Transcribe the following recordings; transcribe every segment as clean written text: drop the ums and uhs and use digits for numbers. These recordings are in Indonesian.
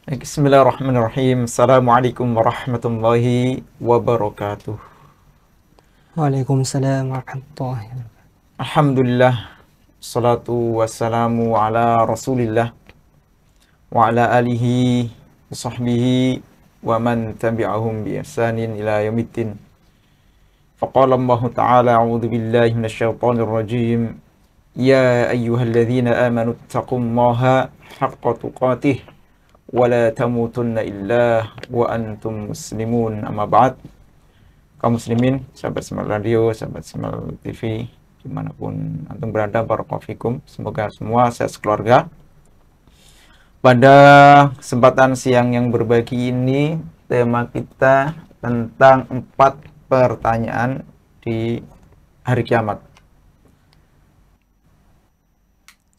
Bismillahirrahmanirrahim. Assalamualaikum warahmatullahi wabarakatuh. Waalaikumsalam warahmatullahi wabarakatuh. Alhamdulillah, salatu wassalamu ala rasulillah wa ala alihi wa sahbihi wa man tabi'ahum bi ihsanin ila yaumiddin. Faqala Allah ta'ala, a'udzu billahi minasyaitonir rajim. Ya ayyuhalladzina amanu taqullaha haqqa tuqatih wa la tamutunna illa wa antum muslimun. Amma ba'd. Kaum muslimin, sahabat Semal Radio, sahabat Semal TV, dimanapun antum berada, barakallahu fikum. Semoga semua sehat keluarga. Pada kesempatan siang yang berbagi ini, tema kita tentang 4 pertanyaan di hari kiamat.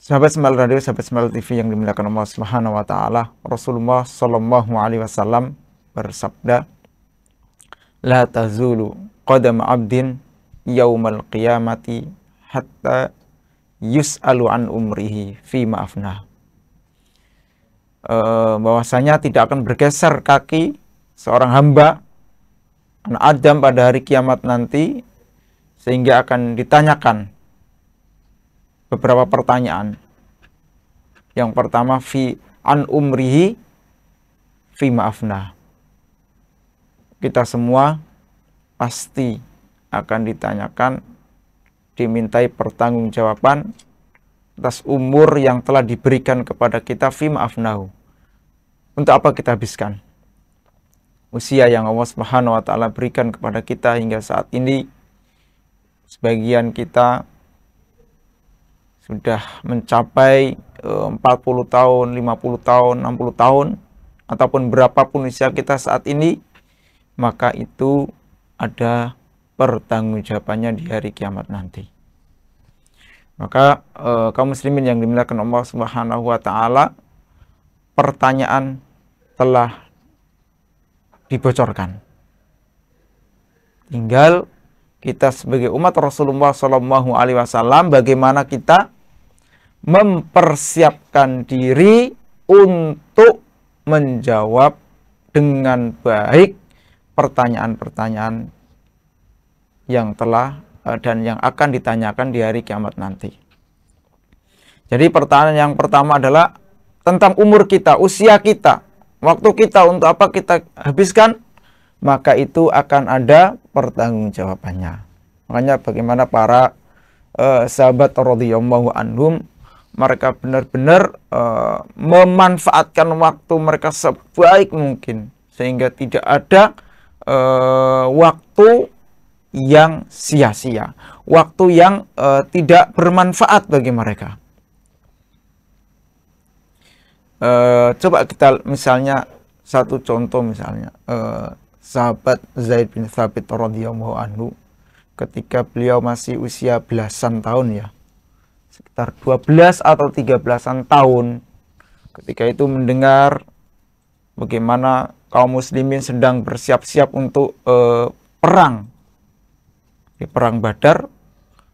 Sahabat Semal Radio, sahabat Semal TV yang dimuliakan Allah Subhanahu wa taala, Rasulullah sallallahu alaihi wasallam bersabda, "La tazulu qadam 'abdin yaumal qiyamati hatta yus'alu an umrihi fi ma'afna." Bahwasanya tidak akan bergeser kaki seorang hamba anak Adam pada hari kiamat nanti, sehingga akan ditanyakan beberapa pertanyaan. Yang pertama, fi an umrihi fi ma'afna. Kita semua pasti akan ditanyakan, dimintai pertanggungjawaban atas umur yang telah diberikan kepada kita fi ma'afnahu. Untuk apa kita habiskan usia yang Allah Subhanahu wa taala berikan kepada kita hingga saat ini? Sebagian kita sudah mencapai 40 tahun, 50 tahun, 60 tahun, ataupun berapapun usia kita saat ini, maka itu ada pertanggungjawabannya di hari kiamat nanti. Maka kaum muslimin yang dimuliakan Allah Subhanahu wa taala, pertanyaan telah dibocorkan. Tinggal kita sebagai umat Rasulullah sallallahu alaihi wasallam, bagaimana kita mempersiapkan diri untuk menjawab dengan baik pertanyaan-pertanyaan yang telah dan yang akan ditanyakan di hari kiamat nanti. Jadi pertanyaan yang pertama adalah tentang umur kita, usia kita, waktu kita, untuk apa kita habiskan, maka itu akan ada pertanggungjawabannya. Makanya bagaimana para sahabat radhiyallahu anhum, mereka benar-benar memanfaatkan waktu mereka sebaik mungkin, sehingga tidak ada waktu yang sia-sia, waktu yang tidak bermanfaat bagi mereka. Coba kita misalnya satu contoh, misalnya sahabat Zaid bin Thabit radhiyallahu anhu, ketika beliau masih usia belasan tahun, ya sekitar 12 atau 13-an tahun, ketika itu mendengar bagaimana kaum muslimin sedang bersiap-siap untuk perang di perang Badar,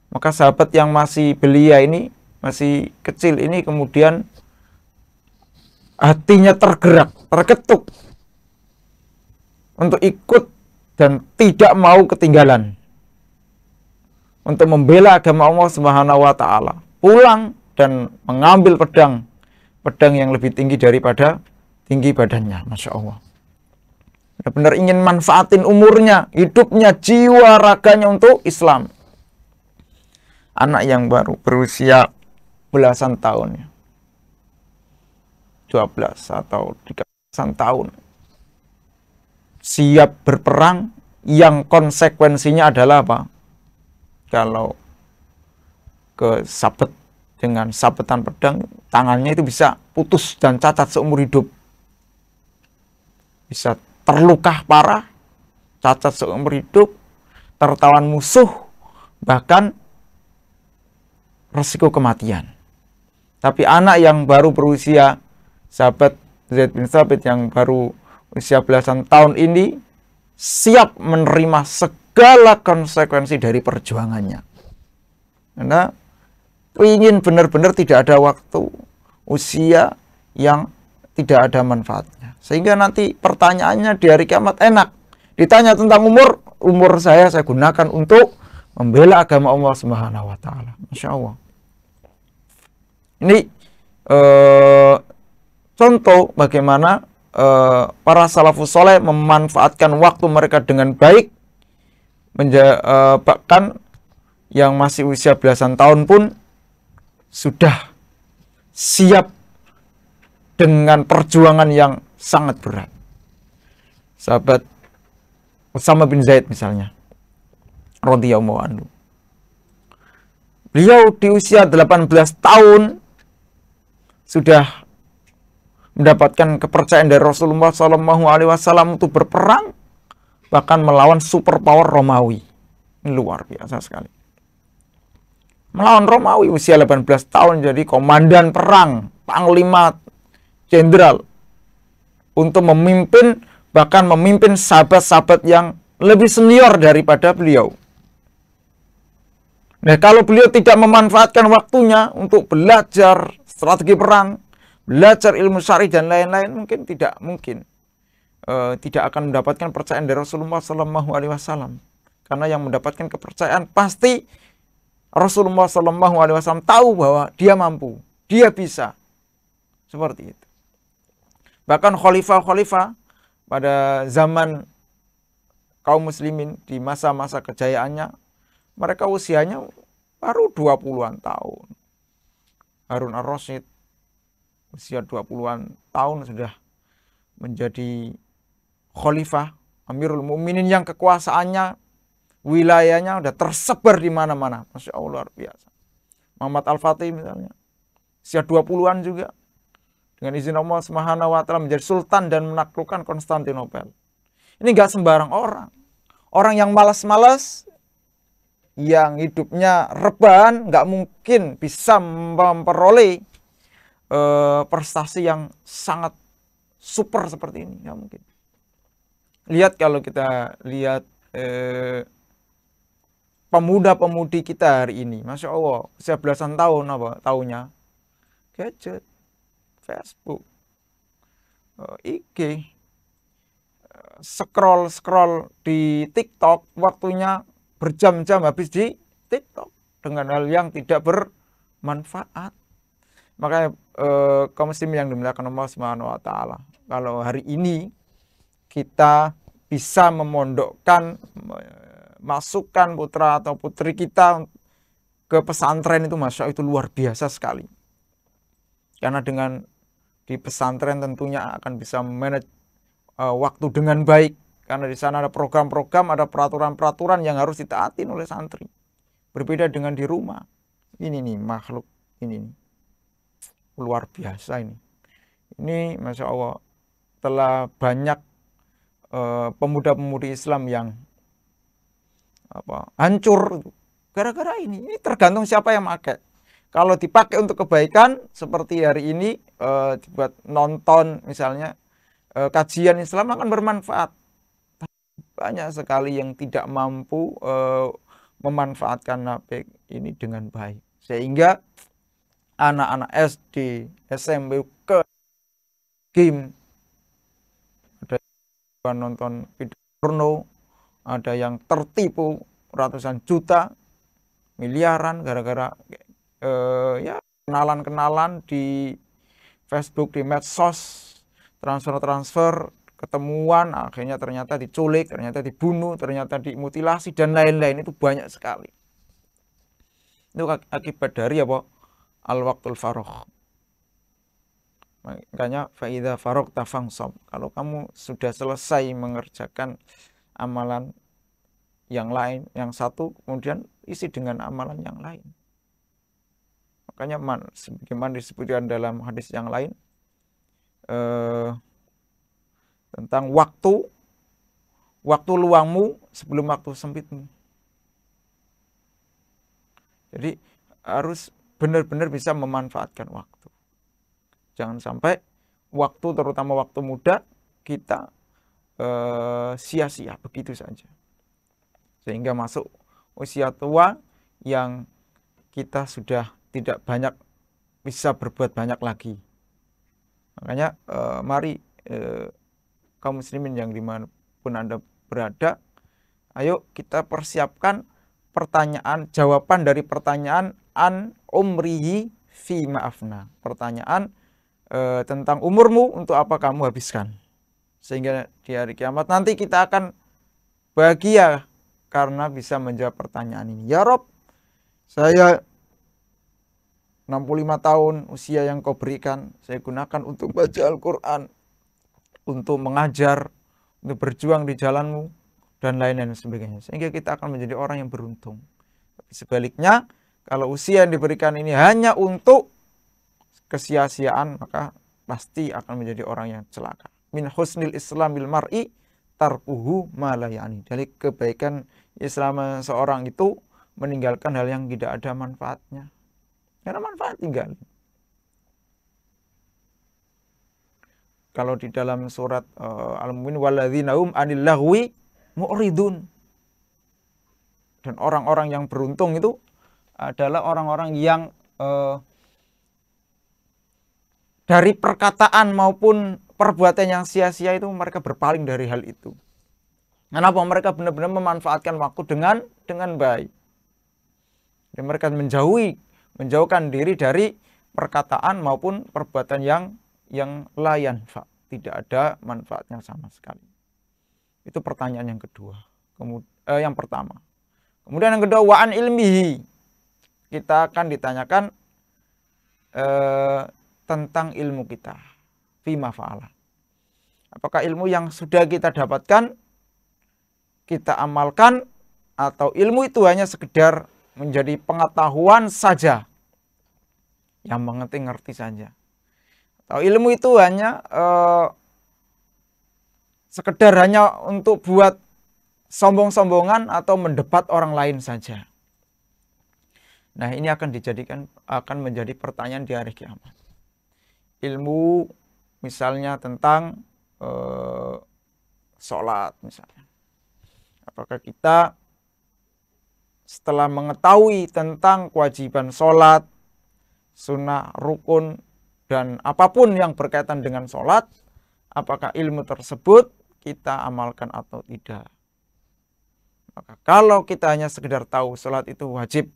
maka sahabat yang masih belia ini, masih kecil ini, kemudian hatinya tergerak, terketuk untuk ikut dan tidak mau ketinggalan untuk membela agama Allah Subhanahu wa taala, pulang dan mengambil pedang yang lebih tinggi daripada tinggi badannya. Masya Allah, benar-benar ingin manfaatin umurnya, hidupnya, jiwa raganya untuk Islam. Anak yang baru berusia belasan tahun, 12 atau 13 tahun, siap berperang, yang konsekuensinya adalah apa? Kalau kesabet dengan sabetan pedang, tangannya itu bisa putus dan cacat seumur hidup, bisa terluka parah, cacat seumur hidup, tertawan musuh, bahkan resiko kematian. Tapi anak yang baru berusia, sahabat Zaid bin Thabit yang baru usia belasan tahun ini, siap menerima segala konsekuensi dari perjuangannya. Karena ingin benar-benar tidak ada waktu, usia yang tidak ada manfaatnya. Sehingga nanti pertanyaannya di hari kiamat enak. Ditanya tentang umur saya gunakan untuk membela agama Allah Subhanahu wa taala. Masya Allah. Ini contoh bagaimana para salafus soleh memanfaatkan waktu mereka dengan baik, bahkan yang masih usia belasan tahun pun sudah siap dengan perjuangan yang sangat berat. Sahabat Usama bin Zaid misalnya, radhiyallahu anhu. Beliau di usia 18 tahun sudah mendapatkan kepercayaan dari Rasulullah SAW untuk berperang, bahkan melawan superpower Romawi. Ini luar biasa sekali. Melawan Romawi usia 18 tahun jadi komandan perang, panglima jenderal untuk memimpin, bahkan memimpin sahabat-sahabat yang lebih senior daripada beliau. Nah, kalau beliau tidak memanfaatkan waktunya untuk belajar strategi perang, belajar ilmu syar'i dan lain-lain, mungkin tidak akan mendapatkan kepercayaan dari Rasulullah SAW. Karena yang mendapatkan kepercayaan pasti Rasulullah SAW tahu bahwa dia mampu, dia bisa. Seperti itu. Bahkan khalifah-khalifah pada zaman kaum muslimin di masa-masa kejayaannya, mereka usianya baru 20-an tahun. Harun ar-Rasyid usia 20-an tahun sudah menjadi khalifah, Amirul Mukminin yang kekuasaannya, wilayahnya udah tersebar di mana-mana. Masya Allah, luar biasa. Muhammad Al-Fatih misalnya, usia 20-an juga, dengan izin Allah Subhanahu wa taala menjadi sultan dan menaklukkan Konstantinopel. Ini gak sembarang orang. Orang yang malas-malas, yang hidupnya rebahan, gak mungkin bisa memperoleh prestasi yang sangat super seperti ini. Gak mungkin. Lihat kalau kita lihat pemuda-pemudi kita hari ini, Masya Allah, usia belasan tahun tahunnya, gadget, Facebook, IG, scroll di TikTok, waktunya berjam-jam habis di TikTok dengan hal yang tidak bermanfaat. Makanya kaum muslimin yang dimuliakan Allah Subhanahu wa taala, kalau hari ini kita bisa memondokkan, masukkan putra atau putri kita ke pesantren itu, Masya Allah, itu luar biasa sekali. Karena dengan di pesantren tentunya akan bisa manage waktu dengan baik. Karena di sana ada program-program, ada peraturan-peraturan yang harus ditaatin oleh santri. Berbeda dengan di rumah. Ini nih makhluk ini nih. Luar biasa ini. Ini Masya Allah telah banyak pemuda-pemudi Islam yang hancur gara-gara ini. Ini tergantung siapa yang pakai. Kalau dipakai untuk kebaikan seperti hari ini, buat nonton misalnya kajian Islam akan bermanfaat. Banyak sekali yang tidak mampu memanfaatkan HP ini dengan baik. Sehingga anak-anak SD, SMP ke game, ada yang nonton video porno, ada yang tertipu ratusan juta, miliaran gara-gara ya kenalan-kenalan di Facebook, di medsos, transfer-transfer, ketemuan, akhirnya ternyata diculik, ternyata dibunuh, ternyata dimutilasi dan lain-lain. Itu banyak sekali. Itu akibat dari apa? Al-waqtul faragh. Makanya faidza faragta fansab. Kalau kamu sudah selesai mengerjakan amalan yang lain, yang satu, kemudian isi dengan amalan yang lain. Makanya sebagaimana disebutkan dalam hadis yang lain tentang waktu luangmu sebelum waktu sempitmu. Jadi harus benar-benar bisa memanfaatkan waktu. Jangan sampai waktu, terutama waktu muda, kita sia-sia begitu saja. Sehingga masuk usia tua yang kita sudah tidak banyak bisa berbuat banyak lagi. Makanya mari kaum muslimin yang dimanapun Anda berada, ayo kita persiapkan jawaban dari pertanyaan an umrihi fi ma'afna. Pertanyaan tentang umurmu, untuk apa kamu habiskan. Sehingga di hari kiamat nanti kita akan bahagia karena bisa menjawab pertanyaan ini. Ya Rob, saya 65 tahun usia yang kau berikan, saya gunakan untuk baca Al-Quran, untuk mengajar, untuk berjuang di jalanmu, dan lain-lain sebagainya. Sehingga kita akan menjadi orang yang beruntung. Tapi sebaliknya, kalau usia yang diberikan ini hanya untuk kesia-siaan, maka pasti akan menjadi orang yang celaka. Min husnil islamil mar'i tarkuhu ma la ya'ni. Dari kebaikan Islam seorang itu meninggalkan hal yang tidak ada manfaatnya. Karena manfaat tinggal. Kalau di dalam surat Al-Mu'min, walladzina hum 'anil laghwi mu'ridun. Dan orang-orang yang beruntung itu adalah orang-orang yang dari perkataan maupun perbuatan yang sia-sia itu mereka berpaling dari hal itu. Kenapa? Mereka benar-benar memanfaatkan waktu dengan baik. Dan mereka menjauhkan diri dari perkataan maupun perbuatan yang layan, tidak ada manfaatnya sama sekali. Itu pertanyaan yang kedua. Yang pertama. Kemudian yang kedua, wa'an ilmihi. Kita akan ditanyakan tentang ilmu kita. Fima fa'ala. Apakah ilmu yang sudah kita dapatkan, kita amalkan, atau ilmu itu hanya sekedar menjadi pengetahuan saja, yang mengerti-ngerti saja. Atau ilmu itu hanya sekedar hanya untuk buat sombong-sombongan atau mendebat orang lain saja. Nah, ini akan menjadi pertanyaan di hari kiamat. Ilmu misalnya tentang sholat misalnya. Apakah kita setelah mengetahui tentang kewajiban sholat, sunnah, rukun, dan apapun yang berkaitan dengan sholat, apakah ilmu tersebut kita amalkan atau tidak? Maka kalau kita hanya sekedar tahu sholat itu wajib,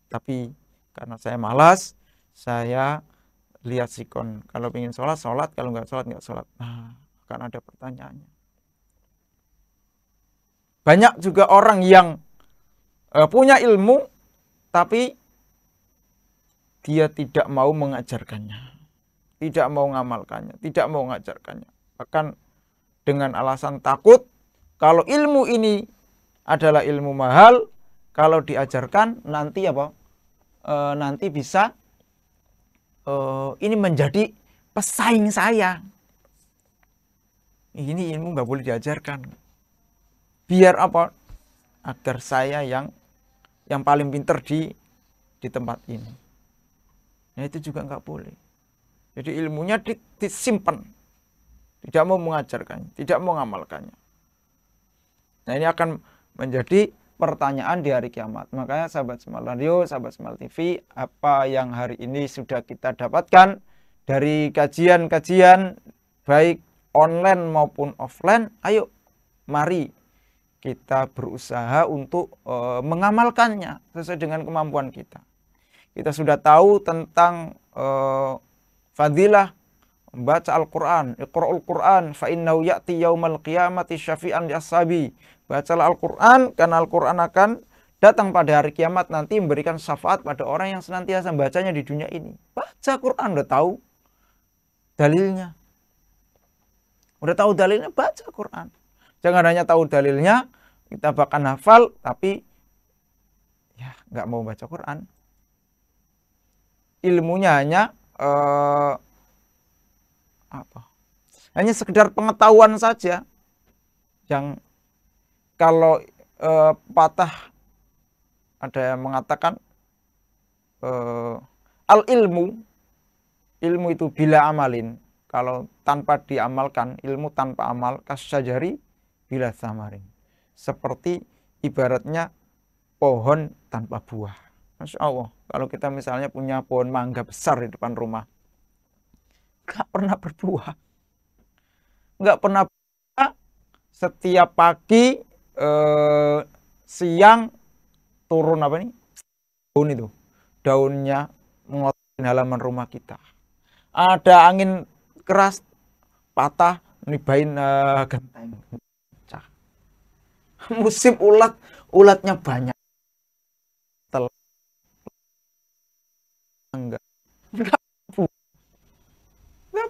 tapi karena saya malas, saya lihat sikon. Kalau ingin sholat, sholat. Kalau nggak sholat. Nah, akan ada pertanyaannya. Banyak juga orang yang punya ilmu, tapi dia tidak mau mengajarkannya, tidak mau mengamalkannya, tidak mau mengajarkannya. Bahkan dengan alasan takut, kalau ilmu ini adalah ilmu mahal, kalau diajarkan nanti nanti bisa ini menjadi pesaing saya. Ini ilmu nggak boleh diajarkan. Biar apa? Agar saya yang paling pinter di tempat ini. Nah, itu juga nggak boleh. Jadi ilmunya disimpan, tidak mau mengajarkannya, tidak mau mengamalkannya. Nah, ini akan menjadi pertanyaan di hari kiamat. Makanya sahabat Semal Radio, sahabat Semal TV, apa yang hari ini sudah kita dapatkan dari kajian-kajian baik online maupun offline, ayo mari kita berusaha untuk mengamalkannya sesuai dengan kemampuan kita. Kita sudah tahu tentang fadilah membaca Al-Quran. Iqra'ul Quran fa innahu ya'ti yaumal qiyamati syafi'an li ashabi. Bacalah Al-Quran karena Al-Quran akan datang pada hari kiamat nanti memberikan syafaat pada orang yang senantiasa membacanya di dunia ini. Baca Quran, udah tahu dalilnya. Udah tahu dalilnya, baca Quran. Jangan hanya tahu dalilnya, kita bahkan hafal, tapi ya nggak mau baca Quran. Ilmunya hanya hanya sekedar pengetahuan saja. Yang kalau patah, ada yang mengatakan al-ilmu itu bila amalin, kalau tanpa diamalkan, ilmu tanpa amal, kasyajari bila samarin, seperti ibaratnya pohon tanpa buah. Masya Allah, kalau kita misalnya punya pohon mangga besar di depan rumah, nggak pernah berbuah, nggak pernah berbuah. Setiap pagi, siang turun apa nih? Daun itu, daunnya mengotori halaman rumah kita. Ada angin keras, patah, nibain genteng. Pecah. Musim ulat, ulatnya banyak. Enggak, enggak, enggak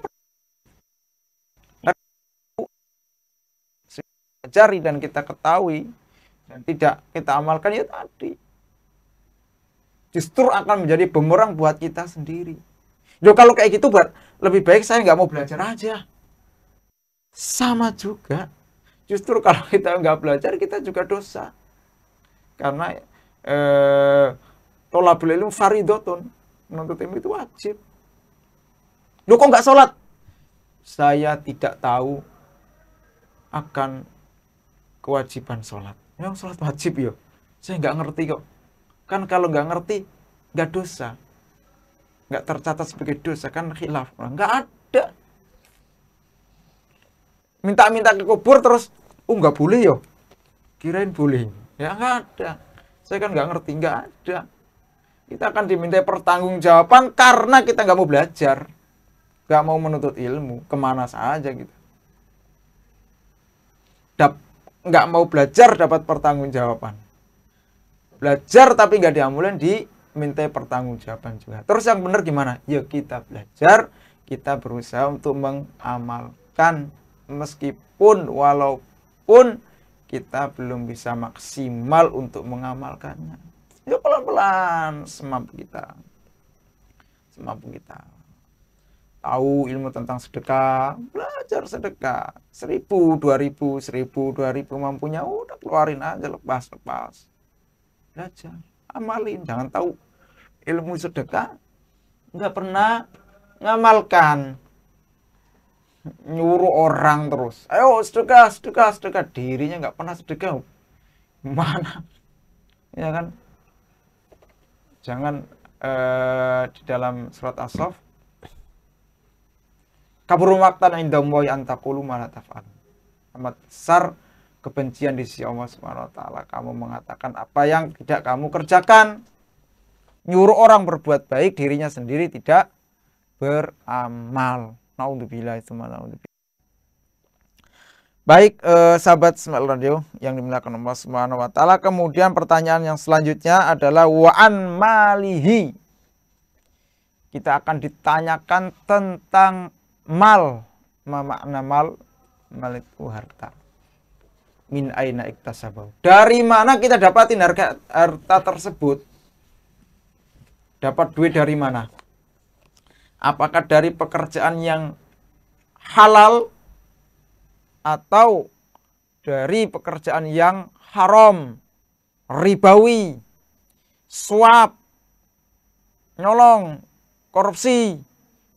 pelajari dan kita ketahui dan tidak kita amalkan ya tadi, justru akan menjadi bumerang buat kita sendiri. Yo kalau kayak gitu buat lebih baik saya nggak mau belajar aja. Sama juga. Justru kalau kita nggak belajar kita juga dosa. Karena tolabul ilmu faridotun, menuntut ilmu itu wajib. Loh kok nggak sholat? Saya tidak tahu akan kewajiban sholat. Memang sholat wajib ya? Saya nggak ngerti kok. Kan kalau nggak ngerti, nggak dosa. Nggak tercatat sebagai dosa, kan khilaf. Nggak ada. Minta-minta ke kubur terus, nggak boleh ya? Kirain boleh. Ya nggak ada. Saya kan nggak ngerti, nggak ada. Kita akan diminta pertanggungjawaban karena kita nggak mau belajar. Nggak mau menuntut ilmu. Kemana saja gitu. Nggak mau belajar dapat pertanggungjawaban. Belajar tapi nggak diamulin diminta pertanggungjawaban juga. Terus yang benar gimana? Ya kita belajar, kita berusaha untuk mengamalkan meskipun walaupun kita belum bisa maksimal untuk mengamalkannya. Ya pelan-pelan semampu kita. Semampu kita. Tahu ilmu tentang sedekah, belajar sedekah. 1.000, 2.000, 1.000, 2.000 mampunya, udah keluarin aja, lepas. Belajar, amalin. Jangan tahu ilmu sedekah, nggak pernah ngamalkan. Nyuruh orang terus. Ayo sedekah. Dirinya nggak pernah sedekah. Mana? Ya kan? Jangan di dalam surat As-Saff, kabur maktan indallahi an taqulu ma la taf'alun. Amat besar kebencian di sisi Allah Subhanahu wa taala kamu mengatakan apa yang tidak kamu kerjakan. Nyuruh orang berbuat baik, dirinya sendiri tidak beramal. Naudzubillah itu naudzubillah. Baik, sahabat Smile Radio yang dimuliakan Allah Subhanahu wa taala, kemudian pertanyaan yang selanjutnya adalah wa an malihi. Kita akan ditanyakan tentang mal. Makna mal itu harta. Min aina iktasabau. Dari mana kita dapatin harta tersebut? Dapat duit dari mana? Apakah dari pekerjaan yang halal atau dari pekerjaan yang haram, ribawi, suap, nyolong, korupsi,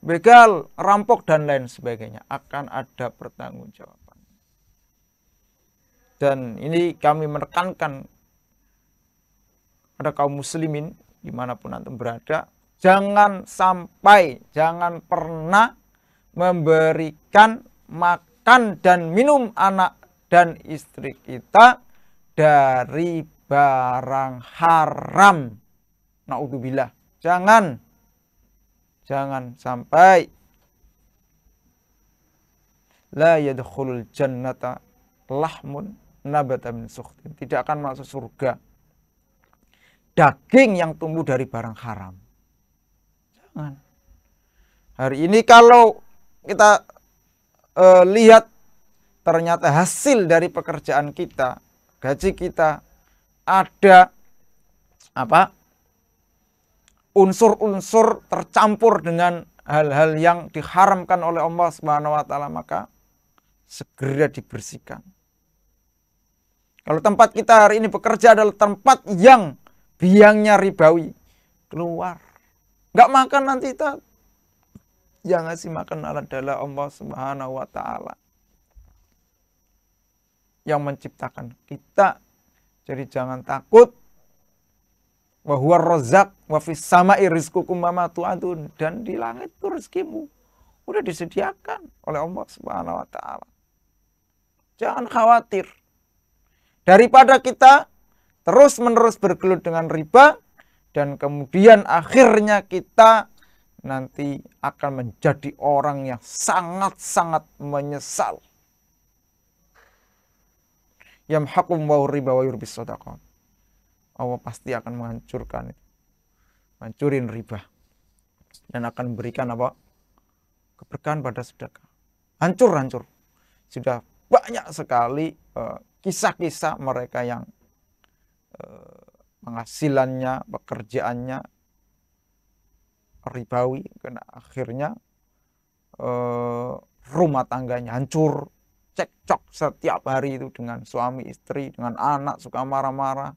begal, rampok dan lain sebagainya? Akan ada pertanggungjawaban. Dan ini kami menekankan pada kaum muslimin dimanapun antum berada, jangan pernah memberikan makan dan minum anak dan istri kita dari barang haram. Naudzubillah. Jangan sampai. La yadkhulul jannata lahmun nabata min sukhtin. Tidak akan masuk surga daging yang tumbuh dari barang haram. Jangan. Hari ini kalau kita lihat ternyata hasil dari pekerjaan kita, gaji kita ada unsur-unsur tercampur dengan hal-hal yang diharamkan oleh Allah Subhanahu wa taala, maka segera dibersihkan. Kalau tempat kita hari ini bekerja adalah tempat yang biangnya ribawi, keluar. Nggak makan nanti kita. Yang ngasih makan adalah Allah Subhanahu wa taala yang menciptakan kita. Jadi jangan takut Wa huwar razzaq wa fis sama'i rizqukum wa ma tu'adun. Dan di langit itu rezekimu udah disediakan oleh Allah Subhanahu wa taala. Jangan khawatir. Daripada kita terus-menerus bergelut dengan riba dan kemudian akhirnya kita nanti akan menjadi orang yang sangat-sangat menyesal. Yamhaqum wa riba wa yurbis shadaqat. Allah pasti akan menghancurkan itu. Hancurin riba. Dan akan memberikan apa? Keberkahan pada sedekah. Hancur. Sudah banyak sekali kisah-kisah mereka yang penghasilannya, pekerjaannya ribawi, karena akhirnya rumah tangganya hancur, cekcok setiap hari itu dengan suami istri, dengan anak suka marah-marah.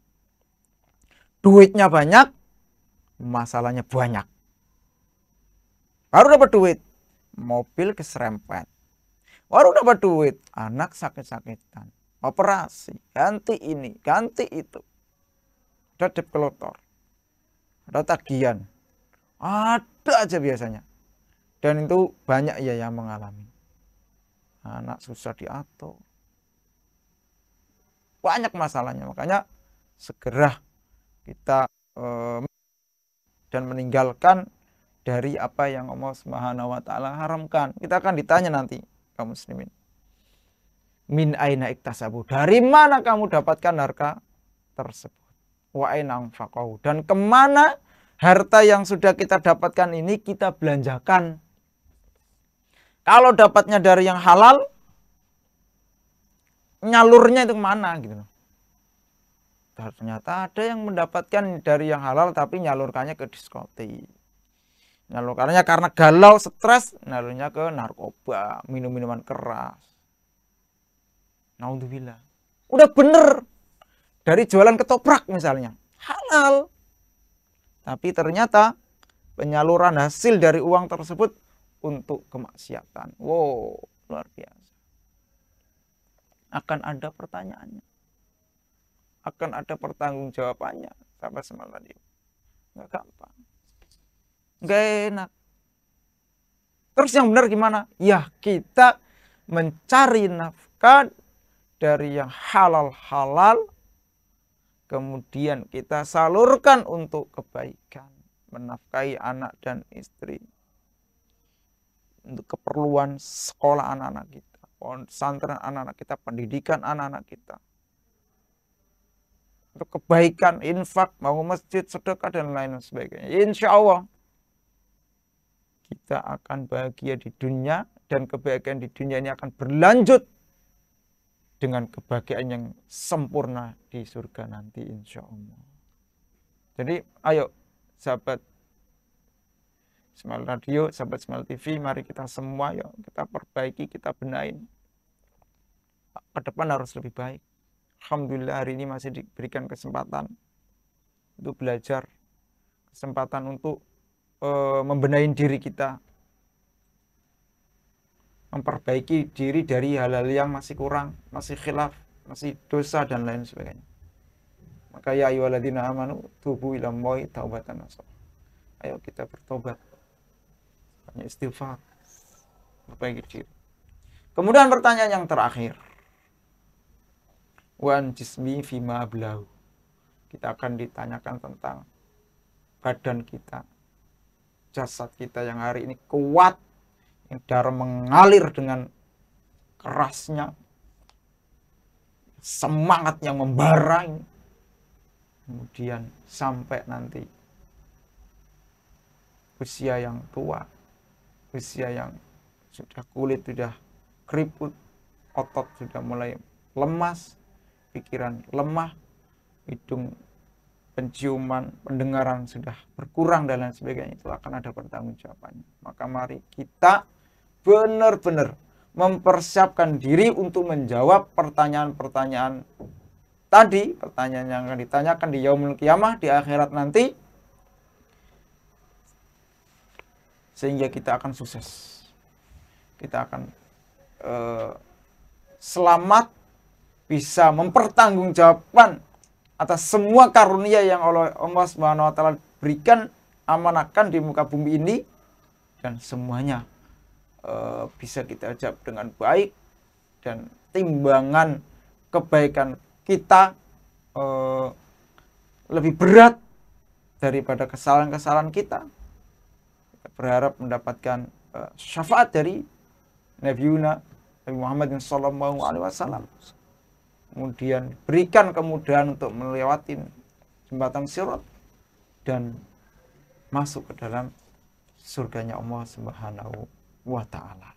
Duitnya banyak, masalahnya banyak. Baru dapat duit, mobil keserempet. Baru dapat duit, anak sakit-sakitan, operasi, ganti ini, ganti itu. Ada debt collector, ada tagihan, ada aja biasanya. Dan itu banyak ya yang mengalami. Anak susah diatur. Banyak masalahnya, makanya segera kita dan meninggalkan dari apa yang Allah Subhanahu wa taala haramkan. Kita akan ditanya nanti kaum muslimin. Min aina iktasabu? Dari mana kamu dapatkan harta tersebut? Wa aina anfaqahu? Dan kemana harta yang sudah kita dapatkan ini kita belanjakan? Kalau dapatnya dari yang halal, nyalurnya itu kemana gitu. Ternyata ada yang mendapatkan dari yang halal tapi nyalurkannya ke diskotik. Nyalurkannya karena galau, stres, nyalurnya ke narkoba, minum-minuman keras. Naudzubillah. Udah bener. Dari jualan ketoprak misalnya. Halal. Tapi ternyata penyaluran hasil dari uang tersebut untuk kemaksiatan. Wow, luar biasa. Akan ada pertanyaannya. Akan ada pertanggungjawabannya. Sahabat semangat tadi. Nggak gampang. Nggak enak. Terus yang benar gimana? Ya, kita mencari nafkah dari yang halal-halal. Kemudian kita salurkan untuk kebaikan. Menafkahi anak dan istri. Untuk keperluan sekolah anak-anak kita. Pesantren anak-anak kita. Pendidikan anak-anak kita. Untuk kebaikan, infak, bangun masjid, sedekah, dan lain sebagainya. Insya Allah kita akan bahagia di dunia. Dan kebahagiaan di dunia ini akan berlanjut dengan kebahagiaan yang sempurna di surga nanti insya Allah. Jadi ayo sahabat Smile Radio, sahabat Smile TV, mari kita semua yuk kita perbaiki, kita benahin. Ke depan harus lebih baik. Alhamdulillah hari ini masih diberikan kesempatan untuk belajar, kesempatan untuk membenahi diri kita, memperbaiki diri dari hal-hal yang masih kurang, masih khilaf, masih dosa dan lain sebagainya. Maka ya ayyuhalladzina amanu tubu ilallahi taubatan nasuha. Ayo kita bertobat, banyak istighfar, perbaiki diri. Kemudian pertanyaan yang terakhir. Wan jismi fima blahu. Kita akan ditanyakan tentang badan kita, jasad kita yang hari ini kuat, yang darah mengalir dengan kerasnya, semangat yang membara ini. Kemudian sampai nanti usia yang tua, usia yang sudah kulit sudah keriput, otot sudah mulai lemas, pikiran lemah, hidung penciuman, pendengaran sudah berkurang dan lain sebagainya, itu akan ada pertanggungjawabannya. Maka mari kita benar-benar mempersiapkan diri untuk menjawab pertanyaan-pertanyaan tadi, pertanyaan yang akan ditanyakan di yaumul qiyamah, di akhirat nanti, sehingga kita akan sukses, kita akan selamat, bisa mempertanggungjawabkan atas semua karunia yang Allah Subhanahu wa taala berikan, amanahkan di muka bumi ini, dan semuanya bisa kita jawab dengan baik, dan timbangan kebaikan kita lebih berat daripada kesalahan-kesalahan kita. Kita berharap mendapatkan syafaat dari Nabi Muhammad sallallahu alaihi wasallam. Kemudian berikan kemudahan untuk melewati jembatan Sirat dan masuk ke dalam surganya Allah Subhanahu wa taala.